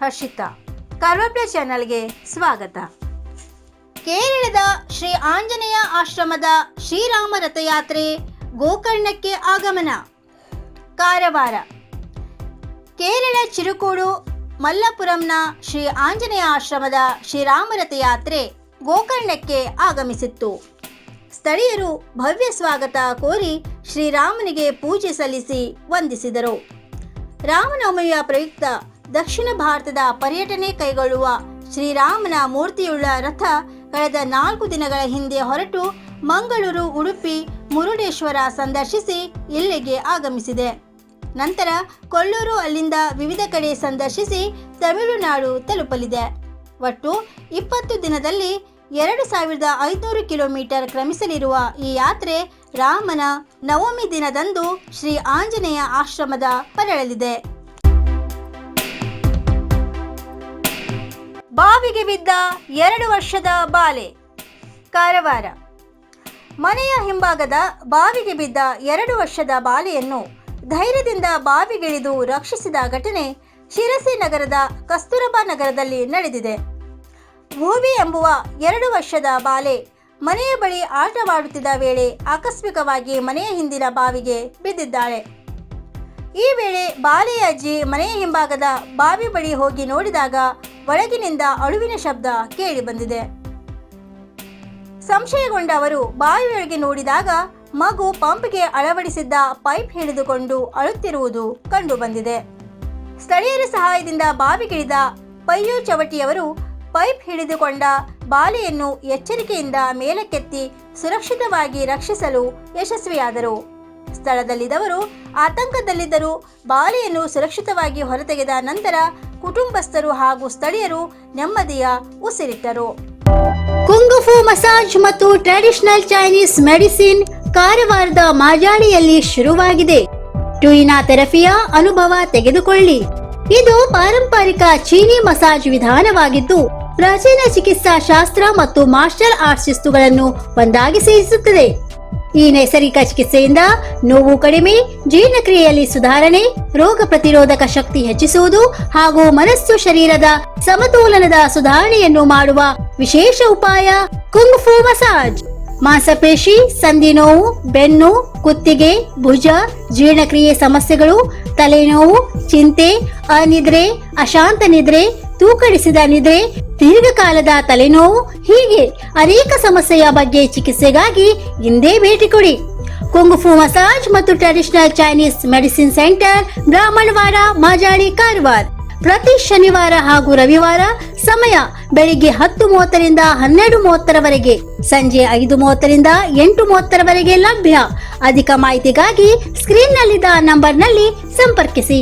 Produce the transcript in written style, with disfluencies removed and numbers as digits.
ಹರ್ಷಿತಾ. ಕಾರ್ವಾಪ್ಲ ಚಾನಲ್ಗೆ ಸ್ವಾಗತ. ಕೇರಳದ ಶ್ರೀ ಆಂಜನೇಯ ಆಶ್ರಮದ ಶ್ರೀರಾಮ ರಥಯಾತ್ರೆ ಗೋಕರ್ಣಕ್ಕೆ ಆಗಮನ. ಕಾರವಾರ. ಕೇರಳ ಚಿರುಕೂಡು ಮಲ್ಲಪುರಂನ ಶ್ರೀ ಆಂಜನೇಯ ಆಶ್ರಮದ ಶ್ರೀರಾಮ ರಥಯಾತ್ರೆ ಗೋಕರ್ಣಕ್ಕೆ ಆಗಮಿಸಿತ್ತು. ಸ್ಥಳೀಯರು ಭವ್ಯ ಸ್ವಾಗತ ಕೋರಿ ಶ್ರೀರಾಮನಿಗೆ ಪೂಜೆ ಸಲ್ಲಿಸಿ ವಂದಿಸಿದರು. ರಾಮನವಮಿಯ ಪ್ರಯುಕ್ತ ದಕ್ಷಿಣ ಭಾರತದ ಪರ್ಯಟನೆ ಕೈಗೊಳ್ಳುವ ಶ್ರೀರಾಮನ ಮೂರ್ತಿಯುಳ್ಳ ರಥ ಕಳೆದ 4 ದಿನಗಳ ಹಿಂದೆ ಹೊರಟು ಮಂಗಳೂರು, ಉಡುಪಿ, ಮುರುಡೇಶ್ವರ ಸಂದರ್ಶಿಸಿ ಇಲ್ಲಿಗೆ ಆಗಮಿಸಿದೆ. ನಂತರ ಕೊಲ್ಲೂರು, ಅಲ್ಲಿಂದ ವಿವಿಧ ಕಡೆ ಸಂದರ್ಶಿಸಿ ತಮಿಳುನಾಡು ತಲುಪಲಿದೆ. ಒಟ್ಟು 20 ದಿನದಲ್ಲಿ 2500 ಕಿಲೋಮೀಟರ್ ಕ್ರಮಿಸಲಿರುವ ಈ ಯಾತ್ರೆ ರಾಮನ ನವಮಿ ದಿನದಂದು ಶ್ರೀ ಆಂಜನೇಯ ಆಶ್ರಮದ ಪರಳಲಿದೆ. ಬಾವಿಗೆ ಬಿದ್ದ 2 ವರ್ಷದ ಬಾಲೆ. ಕಾರವಾರ. ಮನೆಯ ಹಿಂಭಾಗದ ಬಾವಿಗೆ ಬಿದ್ದ 2 ವರ್ಷದ ಬಾಲೆಯನ್ನು ಧೈರ್ಯದಿಂದ ಬಾವಿಗಿಳಿದು ರಕ್ಷಿಸಿದ ಘಟನೆ ಶಿರಸಿ ನಗರದ ಕಸ್ತೂರಬಾ ನಗರದಲ್ಲಿ ನಡೆದಿದೆ. ಭೂವಿ ಎಂಬುವ 2 ವರ್ಷದ ಬಾಲೆ ಮನೆಯ ಬಳಿ ಆಟವಾಡುತ್ತಿದ್ದ ವೇಳೆ ಆಕಸ್ಮಿಕವಾಗಿ ಮನೆಯ ಹಿಂದಿನ ಬಾವಿಗೆ ಬಿದ್ದಿದ್ದಾಳೆ. ಈ ವೇಳೆ ಬಾಲೆಯ ಅಜ್ಜಿ ಮನೆಯ ಹಿಂಭಾಗದ ಬಾವಿ ಬಳಿ ಹೋಗಿ ನೋಡಿದಾಗ ಒಳಗಿನಿಂದ ಅಳುವಿನ ಶಬ್ದ ಕೇಳಿ ಬಂದಿದೆ. ಸಂಶಯಗೊಂಡ ಅವರು ಬಾವಿಯೊಳಗೆ ನೋಡಿದಾಗ ಮಗು ಪಂಪ್ಗೆ ಅಳವಡಿಸಿದ್ದ ಪೈಪ್ ಹಿಡಿದುಕೊಂಡು ಅಳುತ್ತಿರುವುದು ಕಂಡು ಬಂದಿದೆ. ಸ್ಥಳೀಯರ ಸಹಾಯದಿಂದ ಬಾವಿಗಿಳಿದ ಪಯ್ಯು ಚವಟಿಯವರು ಪೈಪ್ ಹಿಡಿದುಕೊಂಡ ಬಾಲೆಯನ್ನು ಎಚ್ಚರಿಕೆಯಿಂದ ಮೇಲಕ್ಕೆತ್ತಿ ಸುರಕ್ಷಿತವಾಗಿ ರಕ್ಷಿಸಲು ಯಶಸ್ವಿಯಾದರು. ಸ್ಥಳದಲ್ಲಿದ್ದವರು ಆತಂಕದಲ್ಲಿದ್ದರೂ ಬಾಲೆಯನ್ನು ಸುರಕ್ಷಿತವಾಗಿ ಹೊರತೆಗೆದ ನಂತರ ಕುಟುಂಬಸ್ಥರು ಹಾಗೂ ಸ್ಥಳೀಯರು ನೆಮ್ಮದಿಯ ಉಸಿರಿಟ್ಟರು. ಕುಂಗುಫು ಮಸಾಜ್ ಮತ್ತು ಟ್ರೆಡಿಷನಲ್ ಚೈನೀಸ್ ಮೆಡಿಸಿನ್ ಕಾರವಾರದ ಮಾಜಾಳಿಯಲ್ಲಿ ಶುರುವಾಗಿದೆ. ಟ್ಯೂಯಿನಾ ಥೆರಪಿಯ ಅನುಭವ ತೆಗೆದುಕೊಳ್ಳಿ. ಇದು ಪಾರಂಪರಿಕ ಚೀನಿ ಮಸಾಜ್ ವಿಧಾನವಾಗಿದ್ದು ಪ್ರಾಚೀನ ಚಿಕಿತ್ಸಾ ಶಾಸ್ತ್ರ ಮತ್ತು ಮಾರ್ಷಲ್ ಆರ್ಟ್ಸ್ ಶಿಸ್ತುಗಳನ್ನು ಒಂದಾಗಿ ಸೇರಿಸುತ್ತದೆ. ಈ ನೈಸರ್ಗಿಕ ಚಿಕಿತ್ಸೆಯಿಂದ ನೋವು ಕಡಿಮೆ, ಜೀರ್ಣಕ್ರಿಯೆಯಲ್ಲಿ ಸುಧಾರಣೆ, ರೋಗ ಪ್ರತಿರೋಧಕ ಶಕ್ತಿ ಹೆಚ್ಚಿಸುವುದು ಹಾಗೂ ಮನಸ್ಸು ಶರೀರದ ಸಮತೋಲನದ ಸುಧಾರಣೆಯನ್ನು ಮಾಡುವ ವಿಶೇಷ ಉಪಾಯ ಕುಂಗ್ಫು ಮಸಾಜ್. ಮಾಂಸಪೇಶಿ, ಸಂಧಿ ನೋವು, ಬೆನ್ನು, ಕುತ್ತಿಗೆ, ಭುಜ, ಜೀರ್ಣಕ್ರಿಯೆ ಸಮಸ್ಯೆಗಳು, ತಲೆನೋವು, ಚಿಂತೆ, ಅನಿದ್ರೆ, ಅಶಾಂತ ನಿದ್ರೆ, ತೂಕಡಿಸಿದ ನಿದ್ರೆ, ದೀರ್ಘಕಾಲದ ತಲೆನೋವು ಹೀಗೆ ಅನೇಕ ಸಮಸ್ಯೆಯ ಬಗ್ಗೆ ಚಿಕಿತ್ಸೆಗಾಗಿ ಇಂದೇ ಭೇಟಿ ಕೊಡಿ. ಕುಂಗುಫು ಮಸಾಜ್ ಮತ್ತು traditional Chinese medicine centre, Brahmanwada, Majali, Karwar. ಪ್ರತಿ ಶನಿವಾರ ಹಾಗೂ ರವಿವಾರ. ಸಮಯ ಬೆಳಿಗ್ಗೆ 10:30ರಿಂದ 12:30ರವರೆಗೆ, ಸಂಜೆ 5:30ರಿಂದ 8:30ರವರೆಗೆ ಲಭ್ಯ. ಅಧಿಕ ಮಾಹಿತಿಗಾಗಿ ಸ್ಕ್ರೀನ್ನಲ್ಲಿದ್ದ ನಂಬರ್ನಲ್ಲಿ ಸಂಪರ್ಕಿಸಿ.